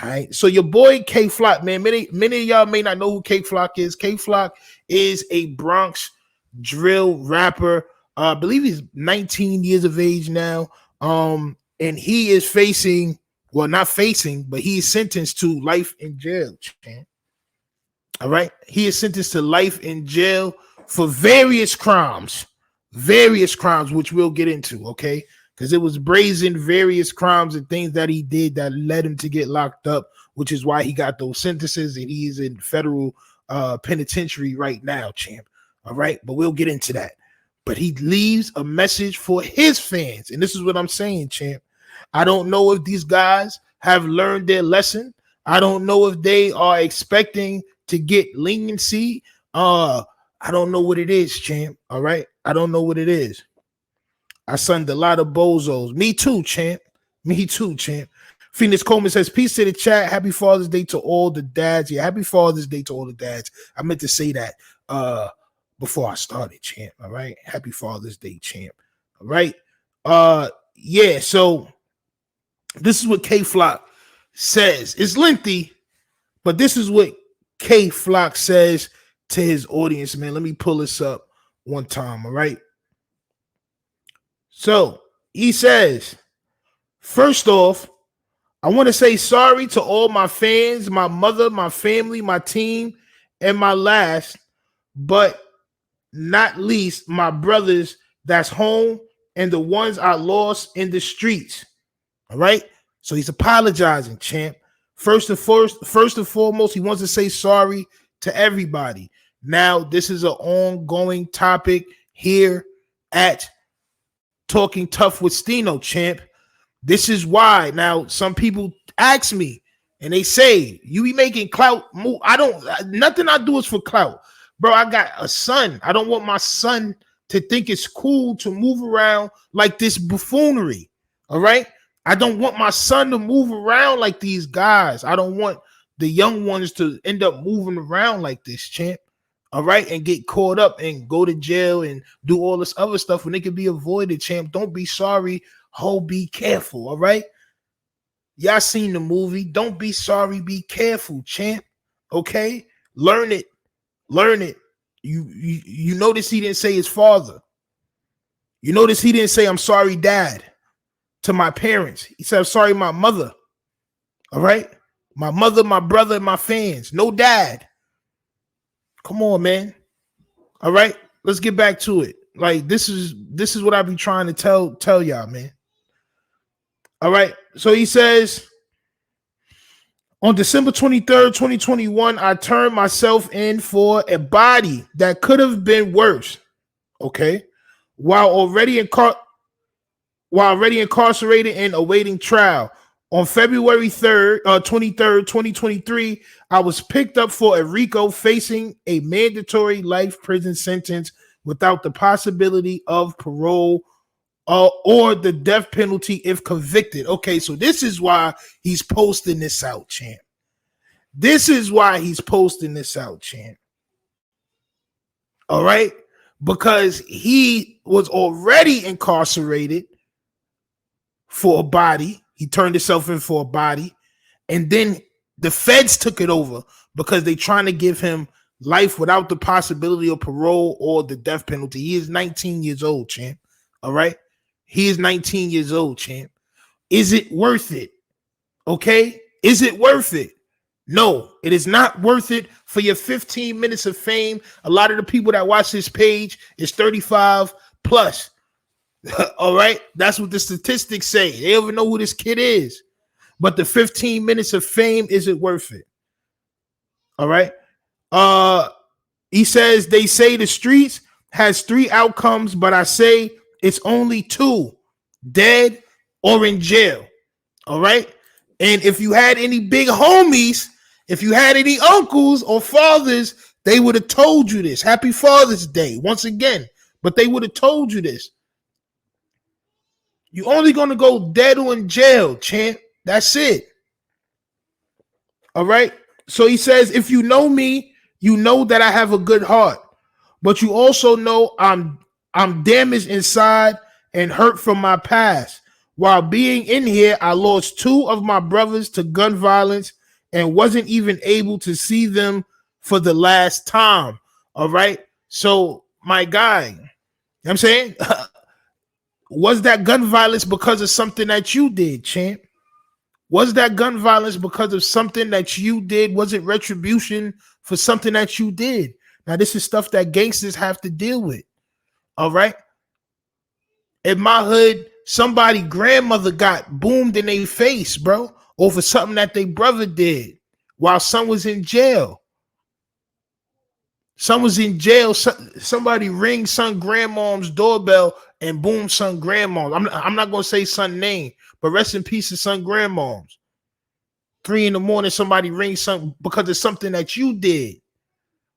All right. So your boy K Flock, man. Many of y'all may not know who K Flock is. K Flock is a Bronx drill rapper. I believe he's 19 years of age now. And he is facing, well, not facing, but he is sentenced to life in jail. Man. All right. He is sentenced to life in jail for various crimes, which we'll get into. Okay. Because it was brazen, various crimes and things that he did that led him to get locked up, which is why he got those sentences and he's in federal penitentiary right now, champ. All right. But we'll get into that. But he leaves a message for his fans. And this is what I'm saying, champ. I don't know if these guys have learned their lesson. I don't know if they are expecting to get leniency. I don't know what it is, champ. All right. I don't know what it is. I sunned a lot of bozos. Me too, champ. Me too, champ. Phoenix Coleman says, peace to the chat. Happy Father's Day to all the dads. Yeah, happy Father's Day to all the dads. I meant to say that before I started, champ. All right. Happy Father's Day, champ. All right. Yeah, so this is what K Flock says. It's lengthy, but this is what K Flock says to his audience, man. Let me pull this up one time. All right. So he says, first off, I want to say sorry to all my fans, my mother, my family, my team, and my last, but not least, my brothers that's home and the ones I lost in the streets. All right. So he's apologizing, champ. First and foremost, he wants to say sorry to everybody. Now, this is an ongoing topic here at Talking Tough with Stino, champ. This is why. Now, some people ask me and they say, you be making clout move. Nothing I do is for clout. Bro, I got a son. I don't want my son to think it's cool to move around like this buffoonery. All right. I don't want my son to move around like these guys. I don't want the young ones to end up moving around like this, champ. All right, and get caught up and go to jail and do all this other stuff when it can be avoided, champ. Don't be sorry. Ho, be careful. All right. Y'all seen the movie. Don't be sorry. Be careful, champ. Okay. Learn it. Learn it. You notice he didn't say his father. You notice he didn't say, I'm sorry, dad, to my parents. He said, I'm sorry, my mother. All right. My mother, my brother, and my fans. No dad. Come on, man. All right, let's get back to it. Like this is what I be trying to tell y'all, man. All right. So he says, on December 23rd, 2021, I turned myself in for a body that could have been worse. Okay, while already incarcerated and awaiting trial. On February 23rd, 2023, I was picked up for a RICO facing a mandatory life prison sentence without the possibility of parole or the death penalty if convicted. Okay, so this is why he's posting this out, champ. This is why he's posting this out, champ. All right? Because he was already incarcerated for a body. He turned himself in for a body. And then the feds took it over because they're trying to give him life without the possibility of parole or the death penalty. He is 19 years old, champ. All right? He is 19 years old, champ. Is it worth it? Okay? Is it worth it? No, it is not worth it for your 15 minutes of fame. A lot of the people that watch this page is 35 plus. All right, that's what the statistics say. They don't even know who this kid is. But the 15 minutes of fame, is it worth it? All right. He says they say the streets has 3 outcomes, but I say it's only 2: dead or in jail. All right. And if you had any big homies, if you had any uncles or fathers, they would have told you this. Happy Father's Day once again. But they would have told you this. You're only going to go dead or in jail, champ. That's it. All right. So he says, if you know me, you know that I have a good heart, but you also know I'm damaged inside and hurt from my past. While being in here, I lost two of my brothers to gun violence and wasn't even able to see them for the last time. All right. So, my guy, you know what I'm saying? Was that gun violence because of something that you did, champ? Was that gun violence because of something that you did? Was it retribution for something that you did? Now, this is stuff that gangsters have to deal with. All right. In my hood, somebody grandmother got boomed in their face, bro, over something that their brother did while son was in jail. Son was in jail. Somebody ring son grandmom's doorbell and boom son grandmom's. I'm not gonna say son name, but rest in peace to son grandmom's. 3 a.m, somebody rings son because of something that you did.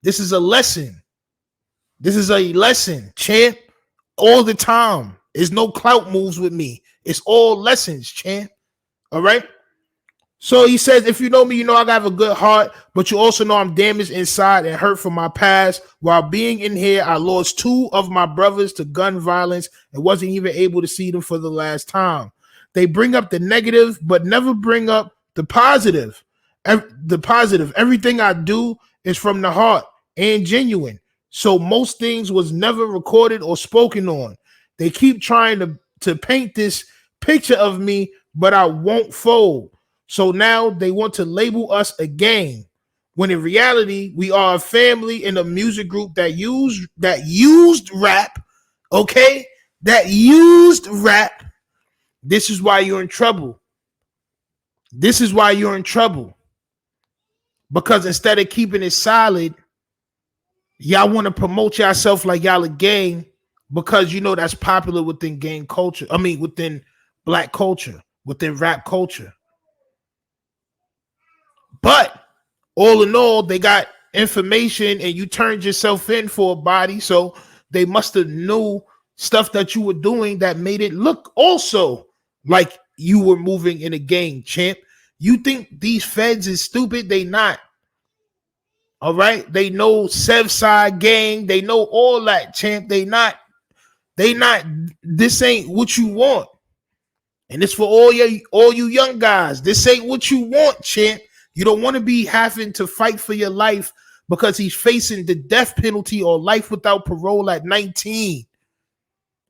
This is a lesson. This is a lesson, champ. All the time. There's no clout moves with me. It's all lessons, champ. All right. So he says, if you know me, you know I have a good heart, but you also know I'm damaged inside and hurt from my past. While being in here, I lost two of my brothers to gun violence and wasn't even able to see them for the last time. They bring up the negative, but never bring up the positive. The positive. Everything I do is from the heart and genuine. So most things was never recorded or spoken on. They keep trying to paint this picture of me, but I won't fold. So now they want to label us a gang, when in reality we are a family in a music group that used rap. Okay, that used rap. This is why you're in trouble. This is why you're in trouble. Because instead of keeping it solid, y'all want to promote yourself like y'all a gang, because you know that's popular within gang culture. I mean, within black culture, within rap culture. But all in all, they got information and you turned yourself in for a body. So they must have knew stuff that you were doing that made it look also like you were moving in a gang, champ. You think these feds is stupid? They not. All right. They know Sevside gang. They know all that, champ. They not. This ain't what you want. And it's for all you young guys. This ain't what you want, champ. You don't want to be having to fight for your life because he's facing the death penalty or life without parole at 19.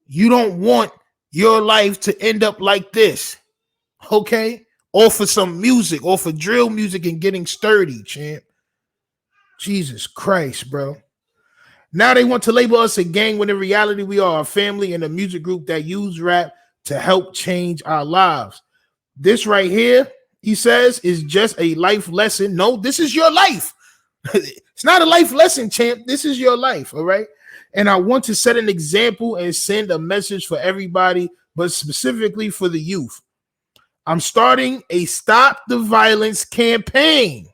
You don't want your life to end up like this, okay? Or for some music, or for drill music and getting sturdy, champ. Jesus Christ, bro. Now they want to label us a gang when in reality we are a family and a music group that use rap to help change our lives. This right here, he says, is just a life lesson. No, this is your life. It's not a life lesson, champ. This is your life, all right? And I want to set an example and send a message for everybody, but specifically for the youth. I'm starting a Stop the Violence campaign.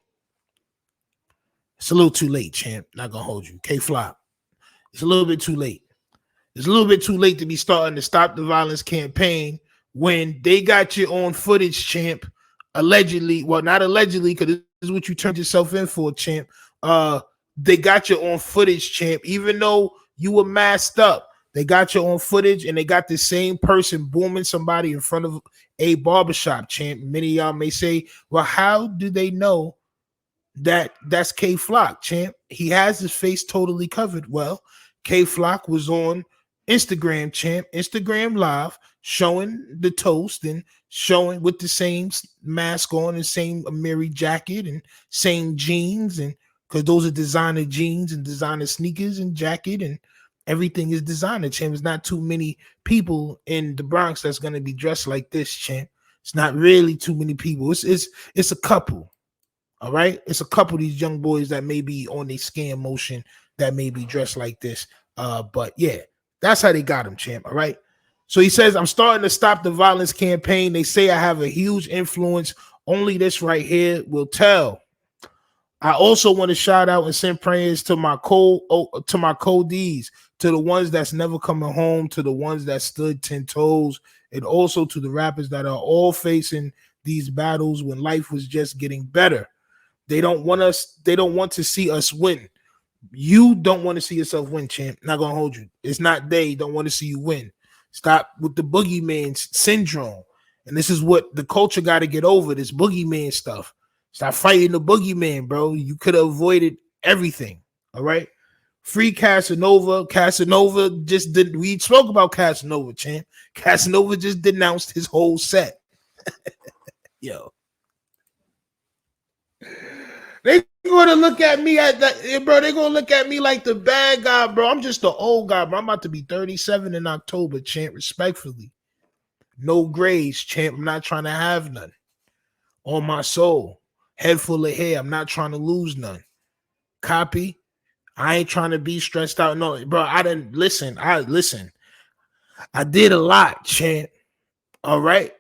It's a little too late, champ. Not gonna hold you. K-Flop. It's a little bit too late. It's a little bit too late to be starting the Stop the Violence campaign when they got you on footage, champ. Allegedly, well, not allegedly, because this is what you turned yourself in for, champ. They got you on footage, champ. Even though you were masked up, they got you on footage, and they got the same person booming somebody in front of a barbershop, champ. Many of y'all may say, well, how do they know that that's K-Flock, champ? He has his face totally covered. Well, K-Flock was on Instagram, champ, Instagram Live, showing the toast and showing with the same mask on and same Amiri jacket and same jeans, and because those are designer jeans and designer sneakers and jacket and everything is designer, champ. There's not too many people in the Bronx that's going to be dressed like this, champ. It's not really too many people. It's a couple. All right, it's a couple of these young boys that may be on their scam motion that may be dressed like this. But yeah, that's how they got him, champ. All right. So he says, I'm starting to Stop the Violence campaign. They say I have a huge influence. Only this right here will tell. I also want to shout out and send prayers to my codees, to the ones that's never coming home, to the ones that stood 10 toes, and also to the rappers that are all facing these battles when life was just getting better. They don't want to see us win. You don't want to see yourself win, champ. Not gonna hold you. It's not they don't want to see you win. Stop with the boogeyman syndrome. And this is what the culture got to get over, this boogeyman stuff. Stop fighting the boogeyman, bro. You could have avoided everything. All right. Free Casanova. Casanova just did. We spoke about Casanova, champ. Casanova just denounced his whole set. Yo. They gonna look at me at that, bro. They gonna look at me like the bad guy, bro. I'm just the old guy, bro. I'm about to be 37 in October, champ. Respectfully. No grades, champ. I'm not trying to have none. On my soul. Head full of hair. I'm not trying to lose none. Copy. I ain't trying to be stressed out. No, bro. I didn't listen. I did a lot, champ. All right.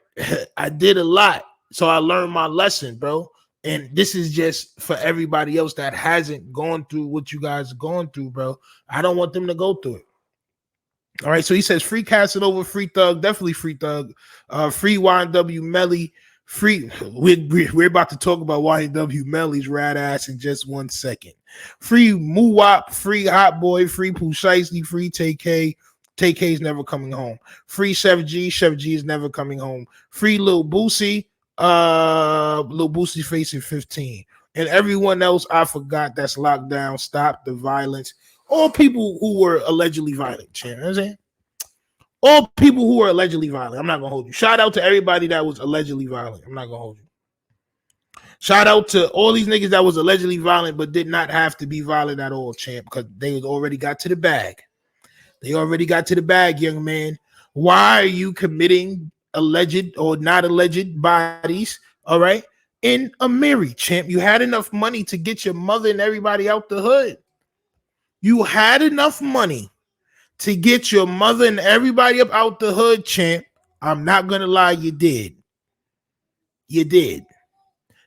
I did a lot. So I learned my lesson, bro. And this is just for everybody else that hasn't gone through what you guys are going through, bro. I don't want them to go through it. All right. So he says free Casanova, free Thug, definitely free Thug, free YNW Melly, free. We're about to talk about YNW Melly's rat ass in just 1 second. Free Muwap, free Hot Boy, free Pooh Shiesty, free TK. TK's never coming home. Free Chef G. Chef G is never coming home. Free Lil Boosie. Lil Boosie facing 15. And everyone else I forgot that's locked down. Stop the violence. All people who were allegedly violent. You know what I'm saying? All people who were allegedly violent. I'm not gonna hold you. Shout out to everybody that was allegedly violent. I'm not gonna hold you. Shout out to all these niggas that was allegedly violent but did not have to be violent at all, champ, because they already got to the bag. They already got to the bag, young man. Why are you committing alleged or not alleged bodies, all right, in a Mary, champ? You had enough money to get your mother and everybody out the hood. You had enough money to get your mother and everybody up out the hood, champ. I'm not going to lie, you did. You did.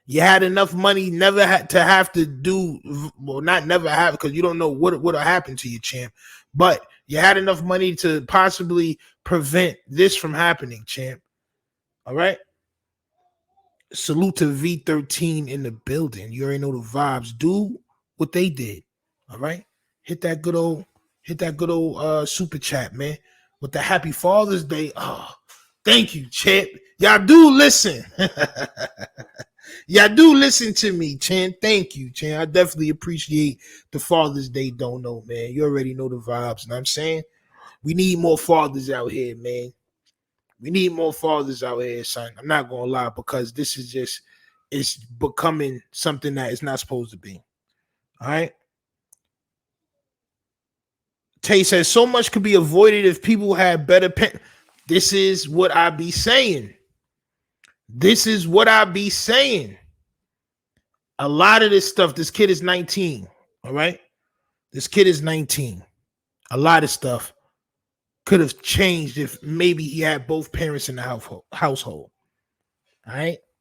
You had enough money, never had to have to do, well, not never have, because you don't know what would have happened to you, champ. But you had enough money to possibly prevent this from happening, champ. All right. Salute to V13 in the building. You already know the vibes. Do what they did. All right. Hit that good old super chat, man. With the happy Father's Day. Oh, thank you, champ. Y'all do listen. Y'all do listen to me, Chan. Thank you, Chan. I definitely appreciate the Father's Day dono, man. You already know the vibes. You know what I'm saying? We need more fathers out here, man. We need more fathers out here, son. I'm not going to lie, because this is just, it's becoming something that it's not supposed to be. All right? Tay says, so much could be avoided if people had better This is what I be saying. This is what I be saying. A lot of this stuff, this kid is 19, all right? This kid is 19. A lot of stuff could have changed if maybe he had both parents in the household, all right?